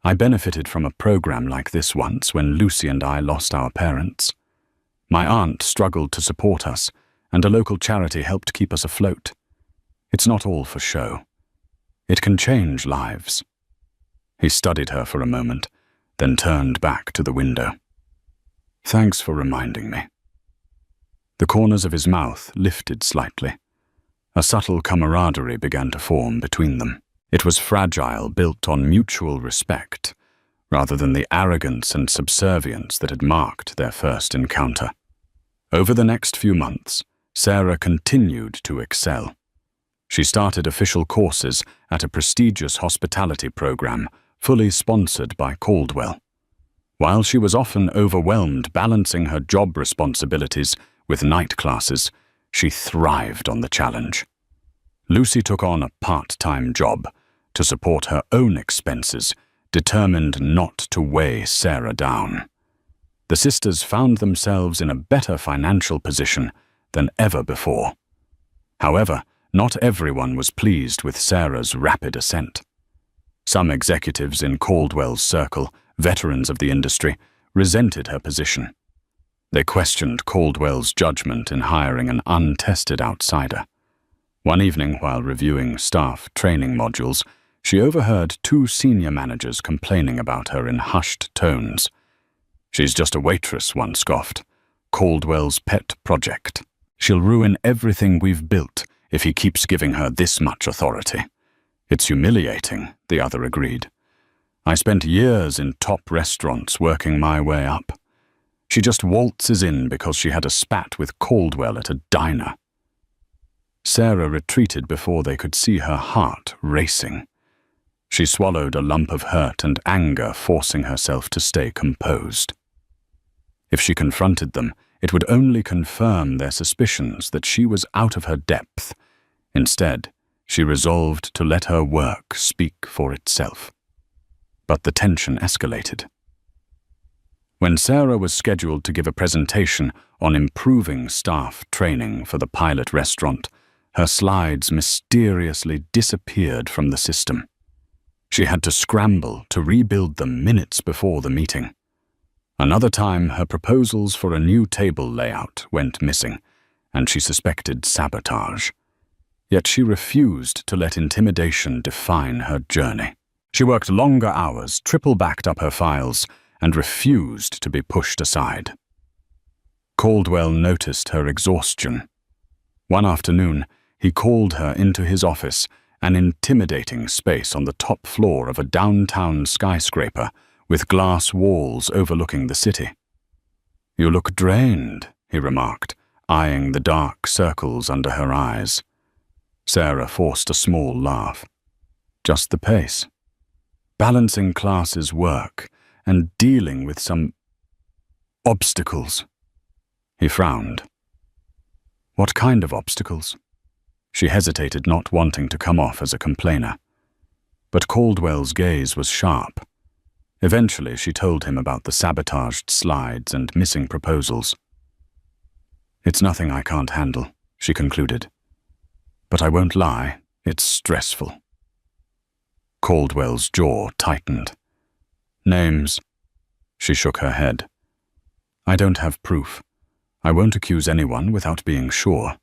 Speaker 1: I benefited from a program like this once when Lucy and I lost our parents. My aunt struggled to support us, and a local charity helped keep us afloat. It's not all for show. It can change lives." He studied her for a moment, then turned back to the window. "Thanks for reminding me." The corners of his mouth lifted slightly. A subtle camaraderie began to form between them. It was fragile, built on mutual respect, rather than the arrogance and subservience that had marked their first encounter. Over the next few months, Sarah continued to excel. She started official courses at a prestigious hospitality program fully sponsored by Caldwell. While she was often overwhelmed balancing her job responsibilities with night classes, she thrived on the challenge. Lucy took on a part-time job to support her own expenses, determined not to weigh Sarah down. The sisters found themselves in a better financial position than ever before. However, not everyone was pleased with Sarah's rapid ascent. Some executives in Caldwell's circle, veterans of the industry, resented her position. They questioned Caldwell's judgment in hiring an untested outsider. One evening, while reviewing staff training modules, she overheard two senior managers complaining about her in hushed tones. "She's just a waitress," one scoffed. "Caldwell's pet project. She'll ruin everything we've built if he keeps giving her this much authority." "It's humiliating," the other agreed. "I spent years in top restaurants working my way up. She just waltzes in because she had a spat with Caldwell at a diner." Sarah retreated before they could see her heart racing. She swallowed a lump of hurt and anger, forcing herself to stay composed. If she confronted them, it would only confirm their suspicions that she was out of her depth. Instead, she resolved to let her work speak for itself. But the tension escalated. When Sarah was scheduled to give a presentation on improving staff training for the pilot restaurant, her slides mysteriously disappeared from the system. She had to scramble to rebuild them minutes before the meeting. Another time, her proposals for a new table layout went missing, and she suspected sabotage. Yet she refused to let intimidation define her journey. She worked longer hours, triple-backed up her files, and refused to be pushed aside. Caldwell noticed her exhaustion. One afternoon, he called her into his office, an intimidating space on the top floor of a downtown skyscraper with glass walls overlooking the city. "You look drained," he remarked, eyeing the dark circles under her eyes. Sarah forced a small laugh. "Just the pace. Balancing classes work and dealing with some obstacles." He frowned. "What kind of obstacles?" She hesitated, not wanting to come off as a complainer. But Caldwell's gaze was sharp. Eventually, she told him about the sabotaged slides and missing proposals. "It's nothing I can't handle," she concluded. "But I won't lie, it's stressful." Caldwell's jaw tightened. "Names?" She shook her head. "I don't have proof. I won't accuse anyone without being sure."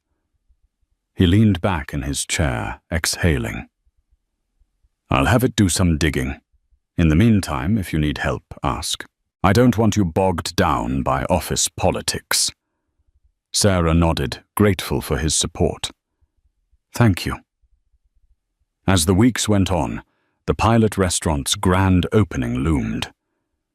Speaker 1: He leaned back in his chair, exhaling. "I'll have it do some digging. In the meantime, if you need help, ask. I don't want you bogged down by office politics." Sarah nodded, grateful for his support. "Thank you." As the weeks went on, the pilot restaurant's grand opening loomed.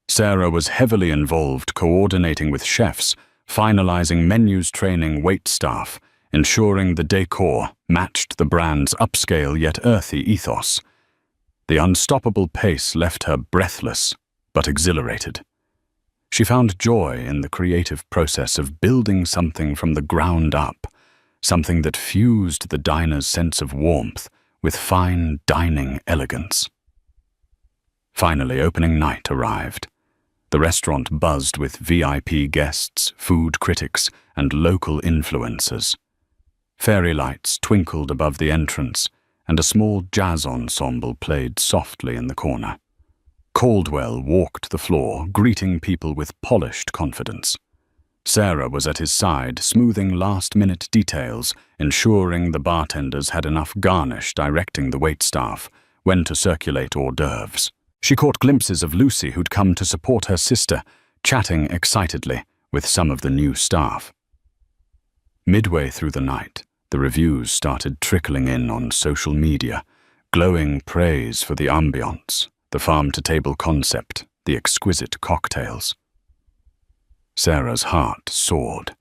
Speaker 1: Sarah was heavily involved coordinating with chefs, finalizing menus, training wait staff, ensuring the decor matched the brand's upscale yet earthy ethos. The unstoppable pace left her breathless, but exhilarated. She found joy in the creative process of building something from the ground up, something that fused the diner's sense of warmth with fine dining elegance. Finally, opening night arrived. The restaurant buzzed with VIP guests, food critics, and local influencers. Fairy lights twinkled above the entrance, and a small jazz ensemble played softly in the corner. Caldwell walked the floor, greeting people with polished confidence. Sarah was at his side, smoothing last-minute details, ensuring the bartenders had enough garnish, directing the waitstaff when to circulate hors d'oeuvres. She caught glimpses of Lucy, who'd come to support her sister, chatting excitedly with some of the new staff. Midway through the night, the reviews started trickling in on social media, glowing praise for the ambiance, the farm-to-table concept, the exquisite cocktails. Sarah's heart soared.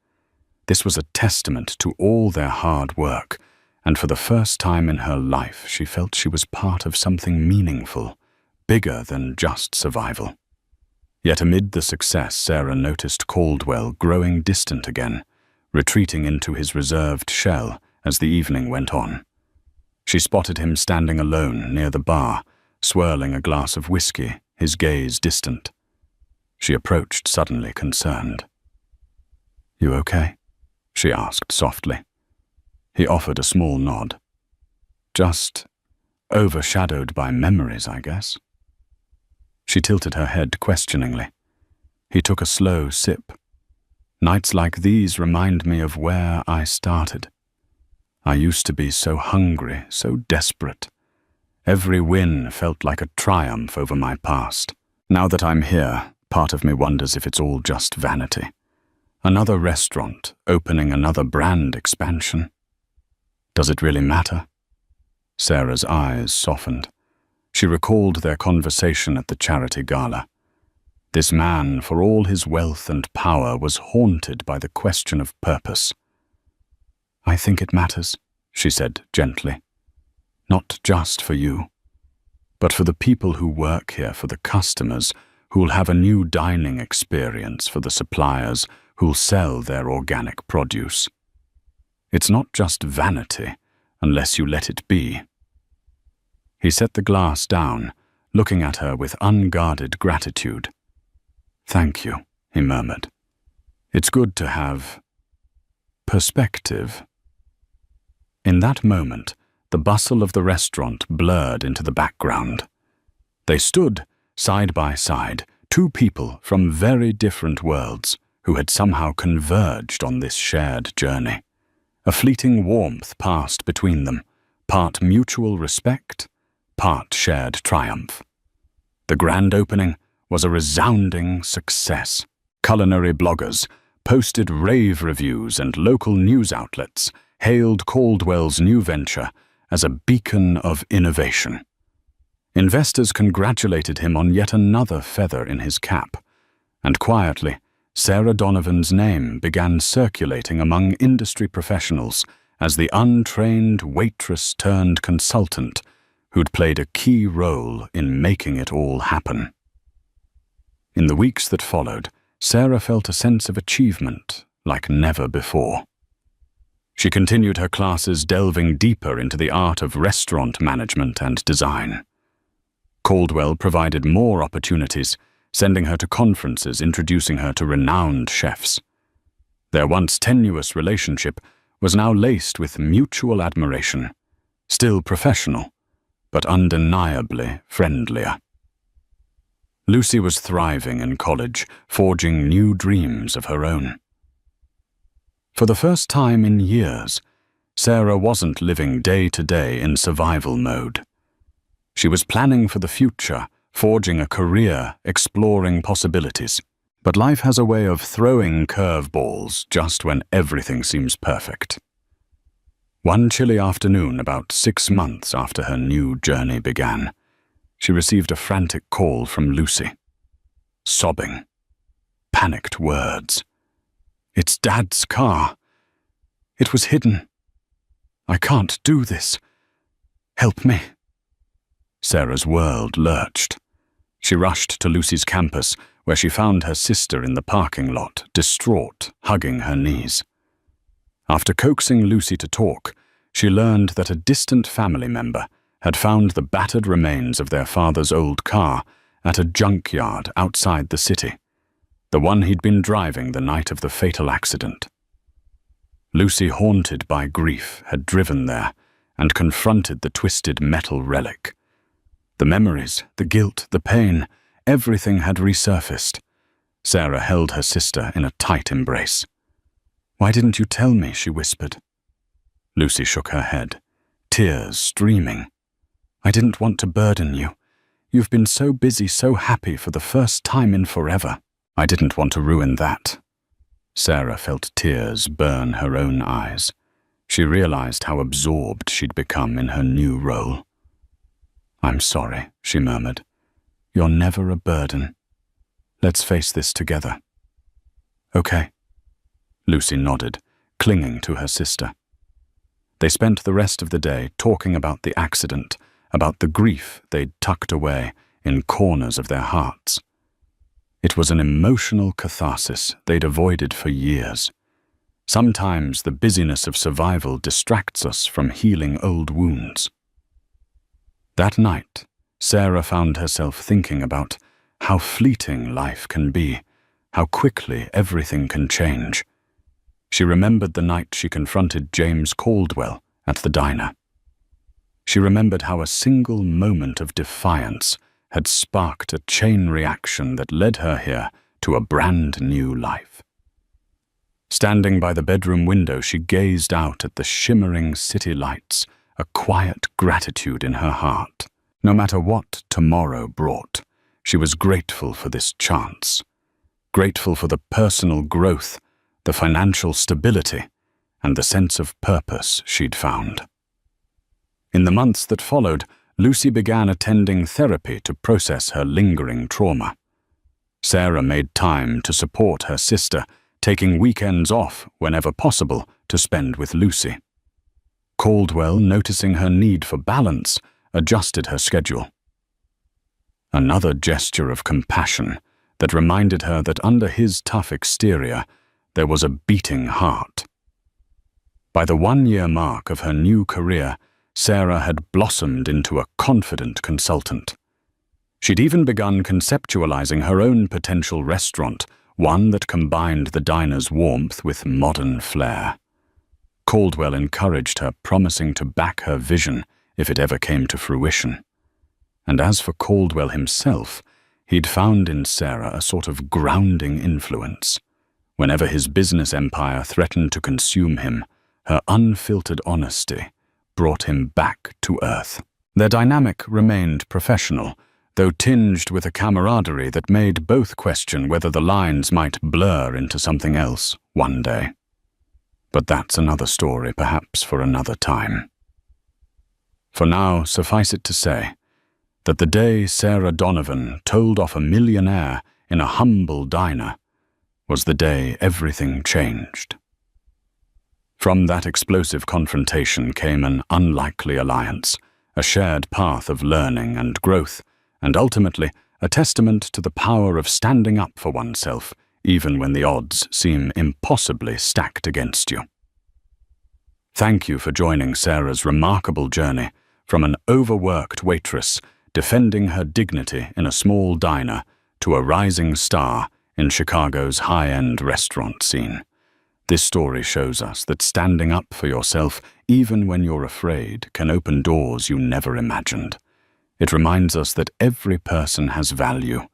Speaker 1: This was a testament to all their hard work, and for the first time in her life she felt she was part of something meaningful, bigger than just survival. Yet amid the success, Sarah noticed Caldwell growing distant again, retreating into his reserved shell as the evening went on. She spotted him standing alone near the bar, swirling a glass of whiskey, his gaze distant. She approached, suddenly concerned. "You okay?" she asked softly. He offered a small nod. "Just overshadowed by memories, I guess." She tilted her head questioningly. He took a slow sip. "Nights like these remind me of where I started. I used to be so hungry, so desperate. Every win felt like a triumph over my past. Now that I'm here, part of me wonders if it's all just vanity. Another restaurant, opening another brand expansion. Does it really matter?" Sarah's eyes softened. She recalled their conversation at the charity gala. This man, for all his wealth and power, was haunted by the question of purpose. "I think it matters," she said gently. "Not just for you, but for the people who work here, for the customers who'll have a new dining experience, for the suppliers who'll sell their organic produce. It's not just vanity, unless you let it be." He set the glass down, looking at her with unguarded gratitude. "Thank you," he murmured. "It's good to have perspective." In that moment, the bustle of the restaurant blurred into the background. They stood side by side, two people from very different worlds who had somehow converged on this shared journey. A fleeting warmth passed between them, part mutual respect, part shared triumph. The grand opening was a resounding success. Culinary bloggers posted rave reviews, and local news outlets hailed Caldwell's new venture as a beacon of innovation. Investors congratulated him on yet another feather in his cap, and quietly, Sarah Donovan's name began circulating among industry professionals as the untrained waitress turned consultant who'd played a key role in making it all happen. In the weeks that followed, Sarah felt a sense of achievement like never before. She continued her classes, delving deeper into the art of restaurant management and design. Caldwell provided more opportunities, sending her to conferences, introducing her to renowned chefs. Their once tenuous relationship was now laced with mutual admiration, still professional, but undeniably friendlier. Lucy was thriving in college, forging new dreams of her own. For the first time in years, Sarah wasn't living day to day in survival mode. She was planning for the future, forging a career, exploring possibilities. But life has a way of throwing curveballs just when everything seems perfect. One chilly afternoon, about 6 months after her new journey began, she received a frantic call from Lucy. Sobbing, panicked words. "It's Dad's car. It was hidden. I can't do this. Help me." Sarah's world lurched. She rushed to Lucy's campus, where she found her sister in the parking lot, distraught, hugging her knees. After coaxing Lucy to talk, she learned that a distant family member had found the battered remains of their father's old car at a junkyard outside the city, the one he'd been driving the night of the fatal accident. Lucy, haunted by grief, had driven there and confronted the twisted metal relic. The memories, the guilt, the pain, everything had resurfaced. Sarah held her sister in a tight embrace. "Why didn't you tell me?" she whispered. Lucy shook her head, tears streaming. "I didn't want to burden you. You've been so busy, so happy for the first time in forever. I didn't want to ruin that." Sarah felt tears burn her own eyes. She realized how absorbed she'd become in her new role. "I'm sorry," she murmured. "You're never a burden. Let's face this together." "Okay." Lucy nodded, clinging to her sister. They spent the rest of the day talking about the accident, about the grief they'd tucked away in corners of their hearts. It was an emotional catharsis they'd avoided for years. Sometimes the busyness of survival distracts us from healing old wounds. That night, Sarah found herself thinking about how fleeting life can be, how quickly everything can change. She remembered the night she confronted James Caldwell at the diner. She remembered how a single moment of defiance had sparked a chain reaction that led her here to a brand new life. Standing by the bedroom window, she gazed out at the shimmering city lights, a quiet gratitude in her heart. No matter what tomorrow brought, she was grateful for this chance, grateful for the personal growth, the financial stability, and the sense of purpose she'd found. In the months that followed, Lucy began attending therapy to process her lingering trauma. Sarah made time to support her sister, taking weekends off whenever possible to spend with Lucy. Caldwell, noticing her need for balance, adjusted her schedule. Another gesture of compassion that reminded her that under his tough exterior, there was a beating heart. By the 1-year mark of her new career, Sarah had blossomed into a confident consultant. She'd even begun conceptualizing her own potential restaurant, one that combined the diner's warmth with modern flair. Caldwell encouraged her, promising to back her vision if it ever came to fruition. And as for Caldwell himself, he'd found in Sarah a sort of grounding influence. Whenever his business empire threatened to consume him, her unfiltered honesty brought him back to earth. Their dynamic remained professional, though tinged with a camaraderie that made both question whether the lines might blur into something else one day. But that's another story, perhaps for another time. For now, suffice it to say that the day Sarah Donovan told off a millionaire in a humble diner was the day everything changed. From that explosive confrontation came an unlikely alliance, a shared path of learning and growth, and ultimately a testament to the power of standing up for oneself, even when the odds seem impossibly stacked against you. Thank you for joining Sarah's remarkable journey from an overworked waitress defending her dignity in a small diner to a rising star in Chicago's high-end restaurant scene. This story shows us that standing up for yourself, even when you're afraid, can open doors you never imagined. It reminds us that every person has value,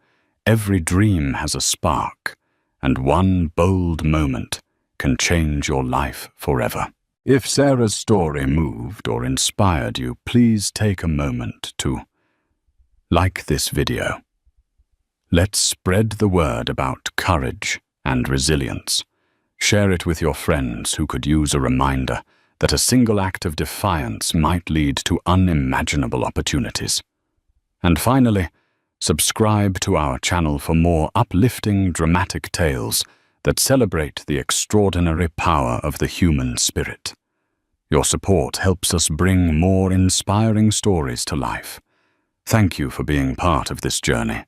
Speaker 1: every dream has a spark, and one bold moment can change your life forever. If Sarah's story moved or inspired you, please take a moment to like this video. Let's spread the word about courage and resilience. Share it with your friends who could use a reminder that a single act of defiance might lead to unimaginable opportunities. And finally, subscribe to our channel for more uplifting, dramatic tales that celebrate the extraordinary power of the human spirit. Your support helps us bring more inspiring stories to life. Thank you for being part of this journey.